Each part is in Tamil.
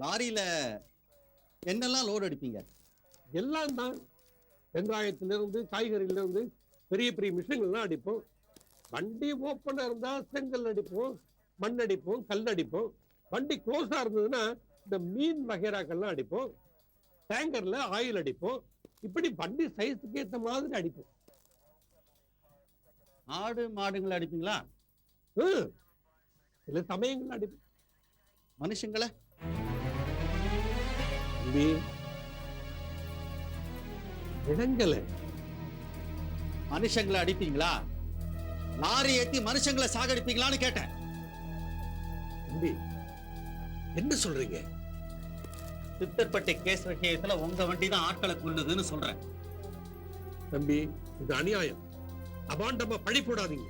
லாரியில என்னெல்லாம் லோடு அடிப்பீங்க? எல்லாம் தான். வெங்காயத்திலிருந்து காய்கறியிலிருந்து பெரிய பெரிய மிஷின்கள்லாம் அடிப்போம். வண்டி ஓப்பனா இருந்தா செங்கல் அடிப்போம், மண் அடிப்போம், கல் அடிப்போம். வண்டி க்ளோஸா இருந்ததுன்னா இந்த மீன் வகைராக்கள்லாம் அடிப்போம். டேங்கர்ல ஆயில் அடிப்போம். இப்படி வண்டி சைஸுக்கு ஏற்ற மாதிரி அடிப்போம். ஆடு மாடுங்களை அடிப்பீங்களா? சில சமயங்கள் அடிப்போம். மனுஷங்களை? இடங்களை மனுஷங்களை அடிப்பீங்களா? லாரி ஏத்தி மனுஷங்களை சாகடிப்பீங்களான்னு கேட்டேன். தம்பி, என்ன சொல்றீங்க? சித்தர்பட்டி கேஸ் விஷயத்துல உங்க வண்டி தான் ஆட்களை கொல்லுதுன்னு சொல்றேன். தம்பி, இது அநியாயம். அபாண்டமா பழி போடாதீங்க.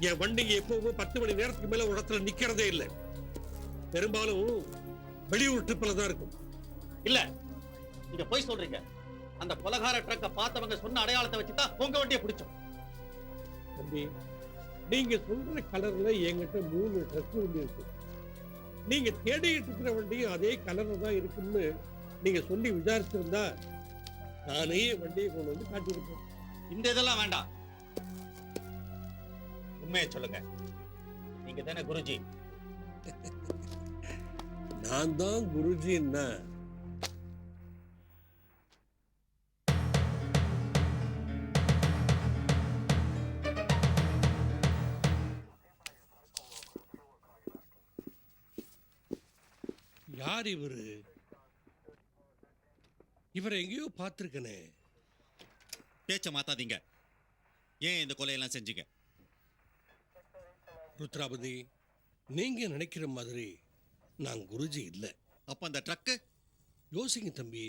என் வண்டிங்க எப்பவும் 10 மணி நேரத்துக்கு மேல ஒரு இடத்துல நிக்கிறதே இல்லை. பெரும்பாலும் வெளியூர் ட்ரிப்ல தான் இருக்கும். இல்ல, நீங்க போய் சொல்றீங்க. அந்த கொலகார ட்ரக்க பார்த்தவங்க சொன்ன அடையாளத்தை வச்சுதான் உங்க வண்டியை பிடிச்சோம். தம்பி, நீங்க சொல்ற கலர்ல என்கிட்ட 3 ட்ரக் வண்டி இருக்கு. நீங்க தேடிட்டு இருக்கிற வண்டியும் அதே கலர்ல தான் இருக்குன்னு நீங்க சொல்லி விசாரிச்சிருந்தா நானே வண்டியை கொண்டு வந்து காட்டியிருப்பேன். இந்த இதெல்லாம் வேண்டாம், உண்மையை சொல்லுங்க. நீங்க தானே குருஜி? நான் தான் குருஜின்னா யார் இவரு? இவரை எங்கேயோ பார்த்திருக்கனே. பேச்ச மாத்தாதீங்க. ஏன் இந்த கொலையெல்லாம் செஞ்சீங்க? ருத்ராபதி, நீங்க நினைக்கிற மாதிரி நான் குருஜி இல்லை. அப்ப அந்த ட்ரக்கு? யோசிங்க தம்பி,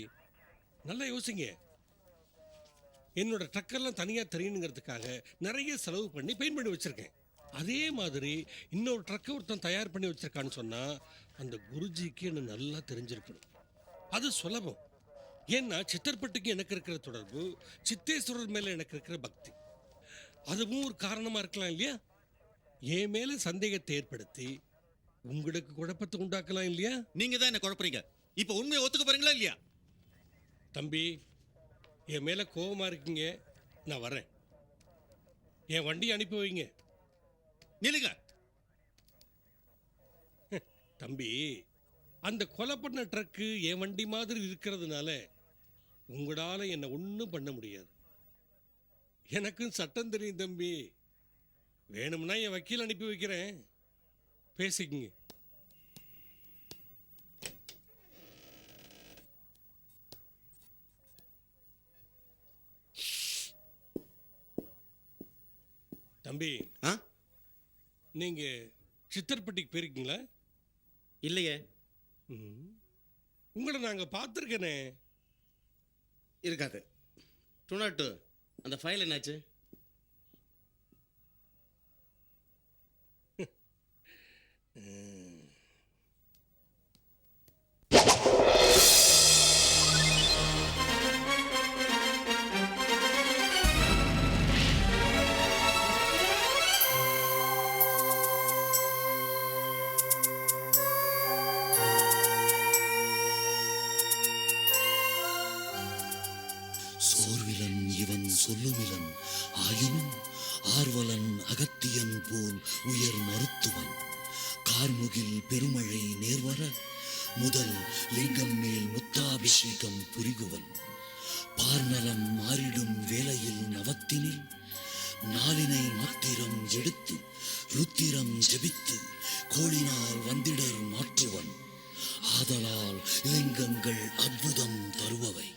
நல்லா யோசிங்க. என்னோட ட்ரக்கெல்லாம் தனியா தெரியணுங்கிறதுக்காக நிறைய செலவு பண்ணி பெயிண்ட் பண்ணி வச்சிருக்கேன். அதே மாதிரி இன்னொரு ட்ரக்கை ஒருத்தன் தயார் பண்ணி வச்சிருக்கான்னு சொன்னா அந்த குருஜிக்கு என்ன நல்லா தெரிஞ்சிருக்கணும். அது சுலபம். ஏன்னா சித்தர்பட்டுக்கு எனக்கு இருக்கிற தொடர்பு, சித்தேஸ்வரர் மேல எனக்கு இருக்கிற பக்தி, அதுவும் ஒரு காரணமா இருக்கலாம் இல்லையா? என் மேல சந்தேகத்தை ஏற்படுத்தி உங்களுக்கு குழப்பத்தை உண்டாக்கலாம் இல்லையா? நீங்க தான் என்ன குழப்பறீங்க. இப்ப உண்மையை ஒத்துக்க போறீங்களா இல்லையா? தம்பி, என் மேல கோபமா இருக்கீங்க. நான் வரேன். என் வண்டி அனுப்பி வைங்க. நிலுங்க தம்பி, அந்த கொலை பண்ண ட்ரக்கு என் வண்டி மாதிரி இருக்கிறதுனால உங்களால என்ன ஒன்றும் பண்ண முடியாது. எனக்கும் சட்டம் தெரியும் தம்பி. வேணும்னா என் வக்கீல் அனுப்பி வைக்கிறேன், பேசிக்கங்க. தம்பி, நீங்க சித்தர்பட்டிக்கு போயிருக்கீங்களா? இல்லையே. உங்களை நாங்க பார்த்துருக்கேனே. இருக்காது. 202 அந்த ஃபைல் என்னாச்சு? சோர்விலன் இவன் சொல்லுமிலன் ஆயினும் ஆர்வலன் அகத்தியன் போல் உயர் மருத்துவன். கார்முகில் பெருமழை நேர்வர முதல் லிங்கம் மேல் முத்தாபிஷேகம் புரிகுவன். பார்நலம் மாறிடும் வேளையில் நவத்தினில் நாளினை மாத்திரம் எடுத்து ருத்திரம் ஜெபித்து கோளினால் வந்திடர் மாற்றுவன். ஆதலால் லிங்கங்கள் அற்புதம் தருபவை.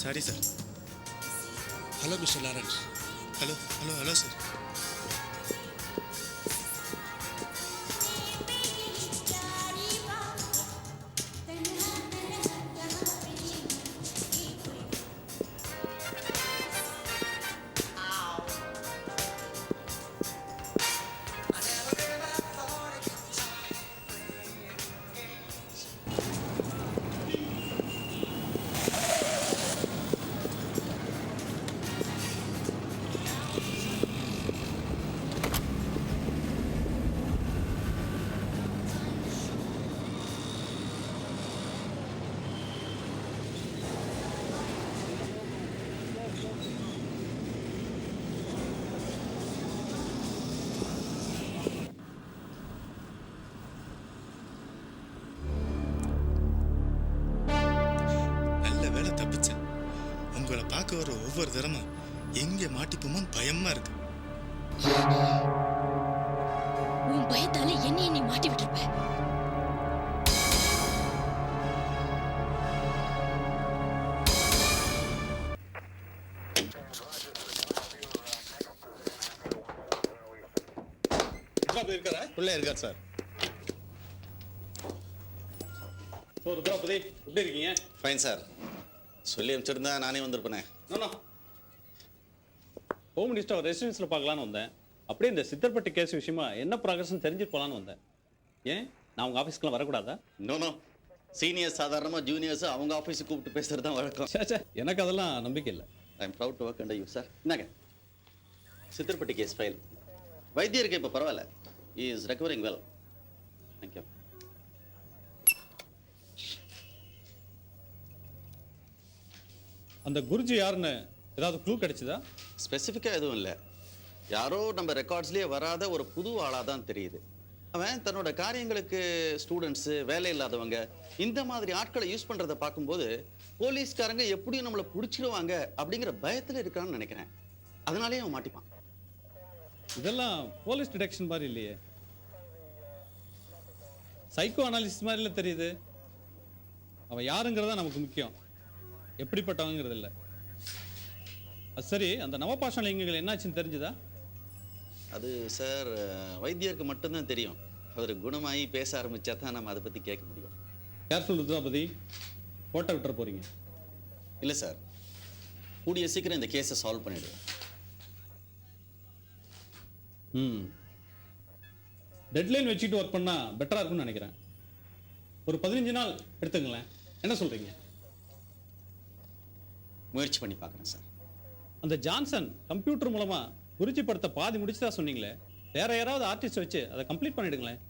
Sorry sir. Hello mister Lawrence. Hello hello hello sir. உங்களை பார்க்க வர ஒவ்வொரு தரமும் எங்க மாட்டிப்போமோன்னு பயமா இருக்கு. உன் பயத்தால என்னைய நீ மாட்டி விட்டுருப்ப. உள்ளே இருக்கார் சார். ருத்ராபதி எப்படி இருக்கீங்க? Fine sir. சொல்லி அனுப்பிச்சிருந்தா நானே வந்திருப்பேனே. ஹோம் மினிஸ்டர் ரெசிடென்ஸில் பார்க்கலான்னு வந்தேன். அப்படியே இந்த சித்தர்பட்டி கேஸ் விஷயமா என்ன ப்ராக்ரஸ்ன்னு தெரிஞ்சுட்டு போகலான்னு வந்தேன். ஏன் நான் உங்கள் ஆஃபீஸ்க்குலாம் வரக்கூடாதா? நோ சீனியர்ஸ் சாதாரணமாக ஜூனியர்ஸ் அவங்க ஆஃபீஸுக்கு கூப்பிட்டு பேசுறது தான் வழக்கம். சே எனக்கு அதெல்லாம் நம்பிக்கை இல்லை. I am proud to work under you sir. என்னங்க சித்தர்பட்டி கேஸ் ஃபைல் வைத்தியருக்கு இப்போ பரவாயில்ல. He is recovering well. Thank you. அந்த குருஜி யாருன்னு ஏதாவது க்ளூ கிடைச்சதா? ஸ்பெசிஃபிக்காக எதுவும் இல்லை. யாரோ நம்ம ரெக்கார்ட்ஸ்லேயே வராத ஒரு புது ஆளாக தான் தெரியுது. அவன் தன்னோட காரியங்களுக்கு ஸ்டூடெண்ட்ஸு, வேலை இல்லாதவங்க இந்த மாதிரி ஆட்களை யூஸ் பண்ணுறதை பார்க்கும்போது போலீஸ்காரங்க எப்படியும் நம்மளை பிடிச்சிருவாங்க அப்படிங்கிற பயத்தில் இருக்கான்னு நினைக்கிறேன். அதனாலேயே அவன் மாட்டிப்பான். இதெல்லாம் போலீஸ் டிடெக்ஷன் மாதிரி இல்லையே, சைக்கோ அனாலிசிஸ் மாதிரில தெரியுது. அவன் யாருங்கிறதா நமக்கு முக்கியம், எப்படிப்பட்டவங்கிறது இல்லை. அது சரி, அந்த நவபாஷண லிங்கங்கள் என்னாச்சுன்னு தெரிஞ்சுதா? அது சார் வைத்தியருக்கு மட்டும்தான் தெரியும். அவர் குணமாகி பேச ஆரம்பிச்சா தான் நம்ம அதை பற்றி கேட்க முடியும். கேர்ஃபுல் ருத்ராபதி, போட்ட விட்டுற போறீங்க. இல்லை சார், கூடிய சீக்கிரம் இந்த கேஸை சால்வ் பண்ணிடுவோம். டெட்லைன் வச்சுட்டு ஒர்க் பண்ணா பெட்டரா இருக்கும்னு நினைக்கிறேன். ஒரு 15 நாள் எடுத்துங்களேன், என்ன சொல்றீங்க? முயற்சி பண்ணி பார்க்குறேன் சார். அந்த ஜான்சன் கம்ப்யூட்டர் மூலமா குறிச்சி படத்தை பாதி முடிச்சுதான் சொன்னீங்களே, வேற யாராவது ஆர்டிஸ்ட் வச்சு அதை கம்ப்ளீட் பண்ணிடுங்களேன்.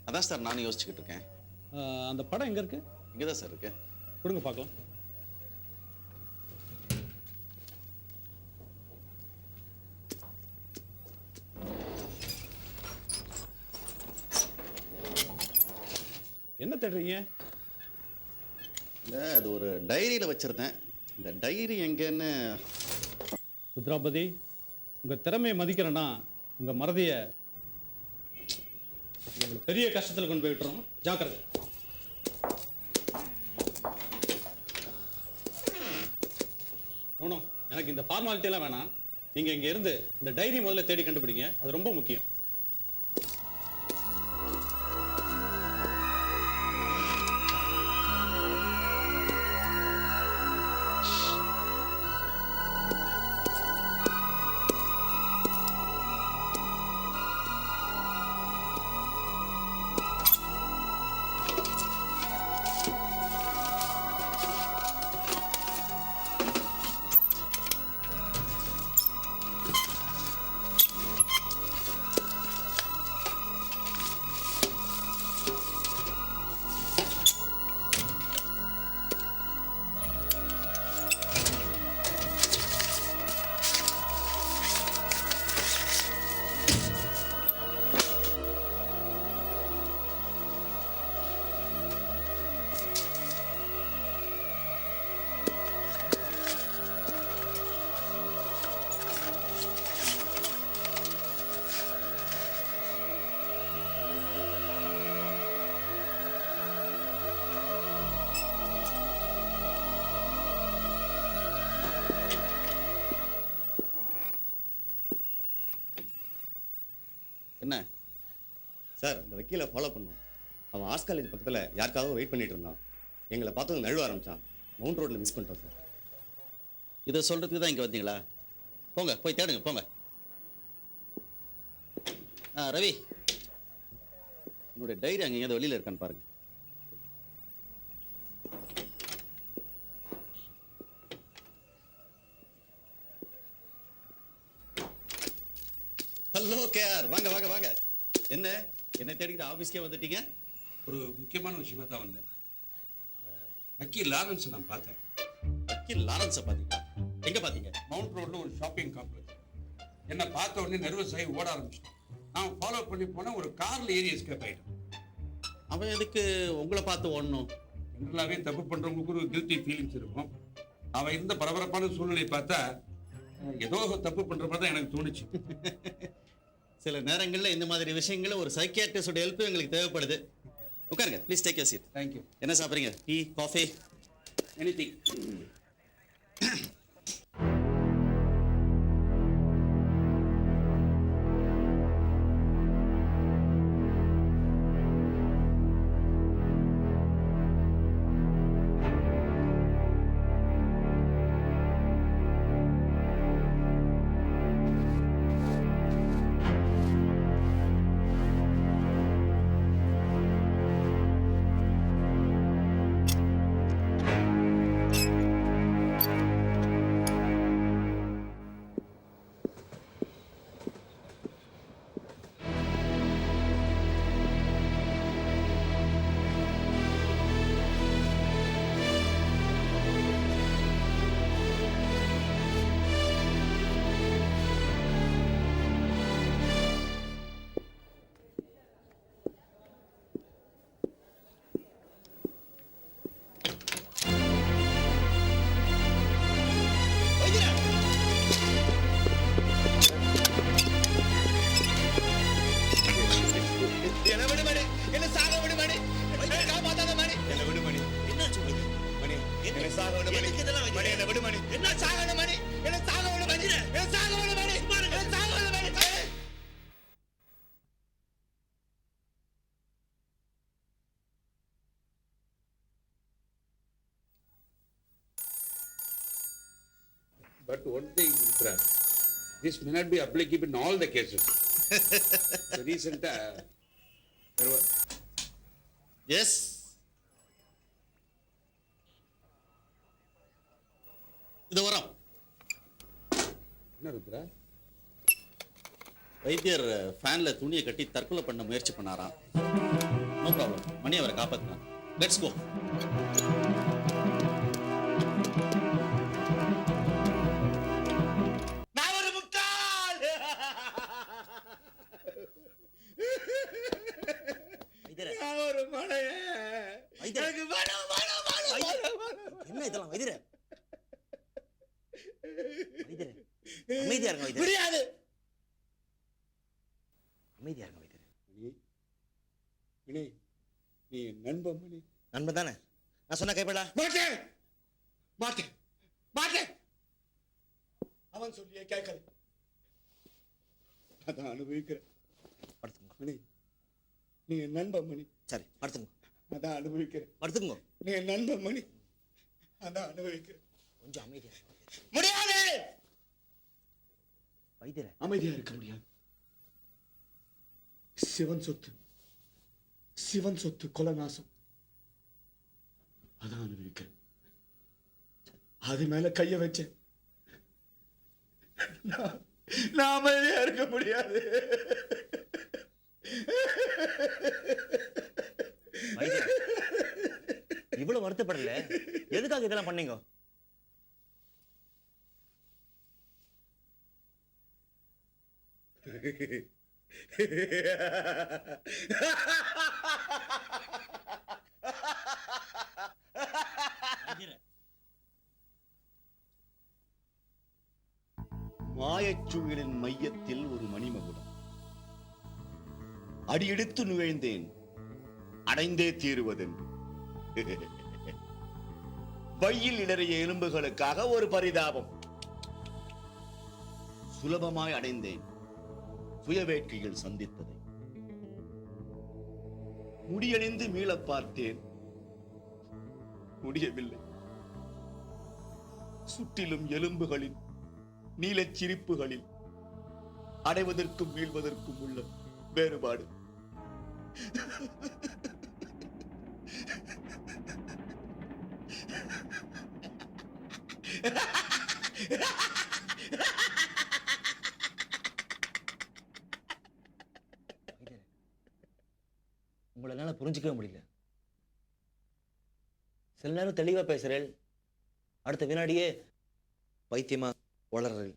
அதான் சார் நானும் யோசிச்சுக்கிட்டு இருக்கேன். அந்த படம் எங்க இருக்கு? இங்கே தான் சார் இருக்கு. கொடுங்க பார்க்கலாம். என்ன தேடுறீங்க? இல்லை, அது ஒரு டைரியில் வச்சுருந்தேன். இந்த டைரி எங்கன்னு. ருத்ராபதி, உங்கள் திறமையை மதிக்கிறேன்னா உங்கள் மறதியை பெரிய கஷ்டத்தில் கொண்டு போய் விட்டுறோம். ஜாக்கிரதை. எனக்கு இந்த ஃபார்மாலிட்டியெல்லாம் வேணாம். நீங்கள் இங்கே இருந்து இந்த டைரி முதல்ல தேடி கண்டுபிடிங்க, அது ரொம்ப முக்கியம். சார் இந்த வக்கீலை ஃபாலோ பண்ணோம். அவன் ஆர்ட்ஸ் காலேஜ் பக்கத்தில் யாருக்காக வெயிட் பண்ணிட்டு இருந்தான். எங்களை பார்த்தது நழுவ ஆரம்பிச்சான். மவுண்ட் ரோட்டில் மிஸ் பண்ணிட்டோம் சார். இதை சொல்றதுக்கு தான் இங்கே வந்தீங்களா? போங்க போய் தேடுங்க போங்க. ரவி, என்னுடைய டைரி அங்கே எங்கேயாவது வெளியில் இருக்கான்னு பாருங்க. ஹலோ கேஆர், வாங்க வாங்க வாங்க. என்ன என்னை தேடிக்கிற ஆஃபீஸ்க்கே வந்துட்டீங்க? ஒரு முக்கியமான விஷயமா தான் வந்தேன். வக்கீல் லாரன்ஸ் நான் பார்த்தேன். வக்கீல் லாரன்ஸை பார்த்தீங்களா? எங்கே பார்த்தீங்க? மவுண்ட் ரோட்ல ஒரு ஷாப்பிங் காம்ப்ளெக்ஸ். என்னை பார்த்த உடனே நர்வஸ் ஆகி ஓட ஆரம்பிச்சிட்டான். நான் ஃபாலோ பண்ணி போனேன். ஒரு கார்ல ஏறி எஸ்கேப் ஆயிட்டேன். அவன் எதுக்கு உங்களை பார்த்து ஓடணும்? ஜென்ரலாகவே தப்பு பண்றவங்களுக்கு ஒரு கில்ட்டி ஃபீலிங்ஸ் இருக்கும். அவன் இருந்த பரபரப்பான சூழ்நிலையை பார்த்தா ஏதோ தப்பு பண்ற மாதிரி தான் எனக்கு தோணுச்சு. சில நேரங்களில் இந்த மாதிரி விஷயங்கள ஒரு சைக்கியாட்ரிஸ்டோட ஹெல்ப் எங்களுக்கு தேவைப்படுது. உட்காருங்க, please take your seat. Thank you. என்ன சாப்பிட்றீங்க? Tea, coffee? Anything. But one thing, Mitra, this may not be applicable in all the cases. The recent, yes. இது வரோம். என்ன ருத்ரா? வைத்தியர் ஃபேன்ல துணியை கட்டி தற்கொலை பண்ண முயற்சி பண்ணாராம். நோ ப்ராப்ளம், மணி அவரை காப்பாற்றினார். Let's go. என்ன இதெல்லாம் வைத்தியரே? வைத்தியரே அமைதியா இருங்க வைத்தியரே. முடியாது. அமைதியா இருங்க வைத்தியரே. மணி, நீ நண்பன் மணி. நண்பன் தானே? நான் சொன்ன கைப்படா. மாட்டேன் மாட்டேன் மாட்டேன். அவன் சொல்லியே கேட்கல. அதான் அனுபவிக்கிறேன். படுத்துங்க. மணி, நீ என் நண்பன் மணி. சரி படுத்துங்க. அதான் அனுபவிக்கிறேன். படுத்துங்க. நீ என் நண்பன் மணி. அதான் அனுபவிக்கிறேன். கொஞ்சம் அமைதியா இருங்க. முடியாது. வைத்தியரே அமைதியா இருக்க முடியாது. சிவன் சொத்து கொலை நாசம். அதான் அனுபவிக்கிறேன். அது மேல கைய வச்சேன். நான் அமைதியா இருக்க முடியாது. வைத்தியரே இவ்வளவு வருத்தப்படல. எதுக்காக இதெல்லாம் பண்ணீங்க? மாயச்சூழலின் மையத்தில் ஒரு மணிமகுடம். அடியெடுத்து நுழைந்தேன், அடைந்தே தீருவதென்று. பையில் இடறிய எலும்புகளுக்காக ஒரு பரிதாபம். சுலபமாய் அடைந்தேன் சுயவேட்கையில் சந்தித்ததை. முடியணிந்து மீளப் பார்த்தேன். முடியவில்லை. சுற்றிலும் எலும்புகளில் நீலச் சிரிப்புகளில் அடைவதற்கும் மீள்வதற்கும் உள்ள வேறுபாடு. உங்களை என்னால புரிஞ்சுக்கவே முடியல. சில நேரம் தெளிவா பேசுறேன், அடுத்த வினாடியே பைத்தியமா வளர்றேன்.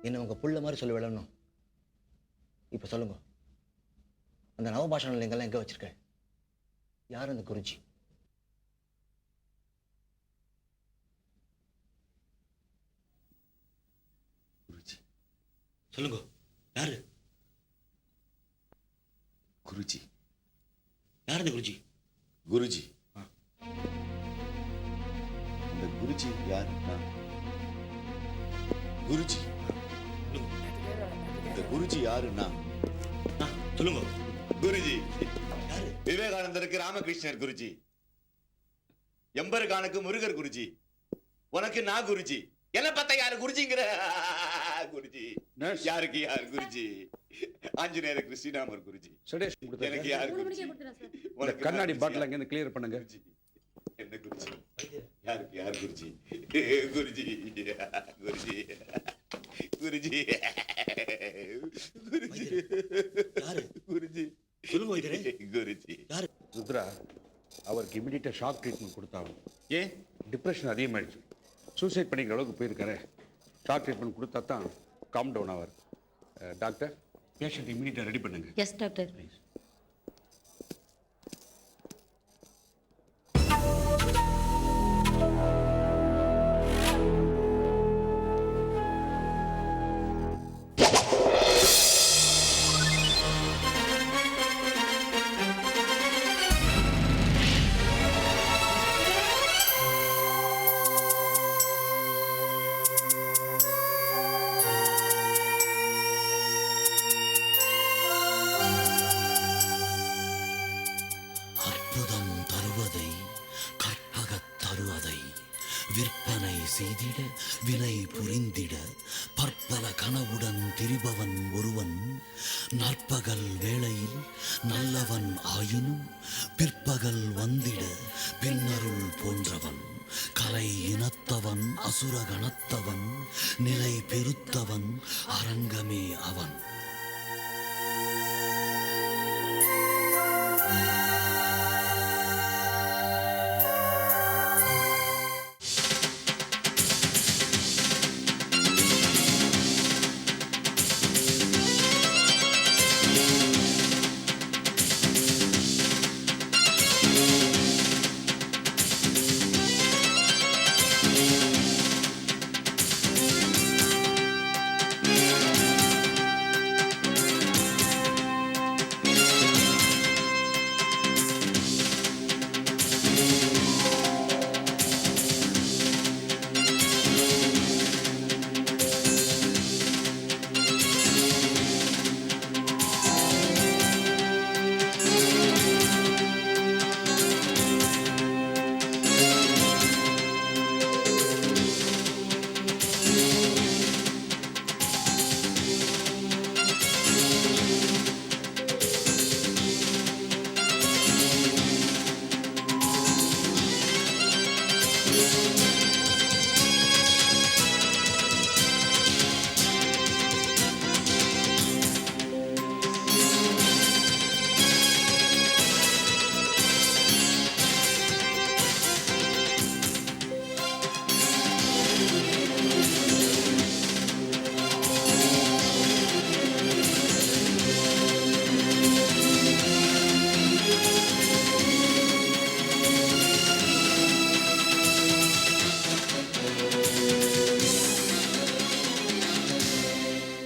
என்ன உங்க புள்ள மாதிரி சொல்ல விடணும். இப்ப சொல்லுங்க, அந்த நவபாஷண லிங்கெல்லாம் எங்க வச்சிருக்க? யார் அந்த குருஜி? சொல்லுங்க, யாரு குருஜி? யார் அந்த குருஜி? குருஜி. இந்த குருஜி யாருன்னா குருஜி. இந்த குருஜி யாருன்னா சொல்லுங்க, குருஜி யாரு? விவேகானந்தருக்கு ராமகிருஷ்ணர் குருஜி, எம்பருகானுக்கு முருகர் குருஜி, உனக்கு நான் குருஜி. என்ன பார்த்தா யாரு குருஜிங்கிற? குருஜி யாருக்கு யார் குருஜி? ஆஞ்சநேயர் கிருஷ்ணாமர் குருஜி. எனக்கு யார் குருஜி? உனக்கு கண்ணாடி பாட்டில் அங்கே கிளியர் பண்ணுங்க. என்ன குருஜி? யாருக்கு யார் குருஜி? குருஜி குருஜி குருஜி குருஜி யாரு? குருஜி சொல்லுங்க வைத்தியரே. குருஜி யாரு? ருத்ரா, அவருக்கு இமிடியேட்டாக ஷாக் ட்ரீட்மெண்ட் கொடுத்தாங்க. ஏன்? டிப்ரெஷன் அதிகமாகிடுச்சு, சூசைட் பண்ணிக்கிற அளவுக்கு போயிருக்காரு. ஷாக் ட்ரீட்மெண்ட் கொடுத்தா தான் காம் டவுன் ஆவார். டாக்டர், பேஷண்ட் இமிடியேட்டாக ரெடி பண்ணுங்க. Yes doctor. அற்புதம் தருவதை கற்பகத் தருவதை விற்பனை செய்திட வினை புரிந்திட பற்பல கனவுடன் திரிபவன் ஒருவன் நற்பகல் வேளையில் நல்லவன் ஆயினும் பிற்பகல் வந்திட பின்னருள் போன்றவன் கலை இனத்தவன் அசுரகணத்தவன் நிலை பெருத்தவன் அரங்கமே அவன்.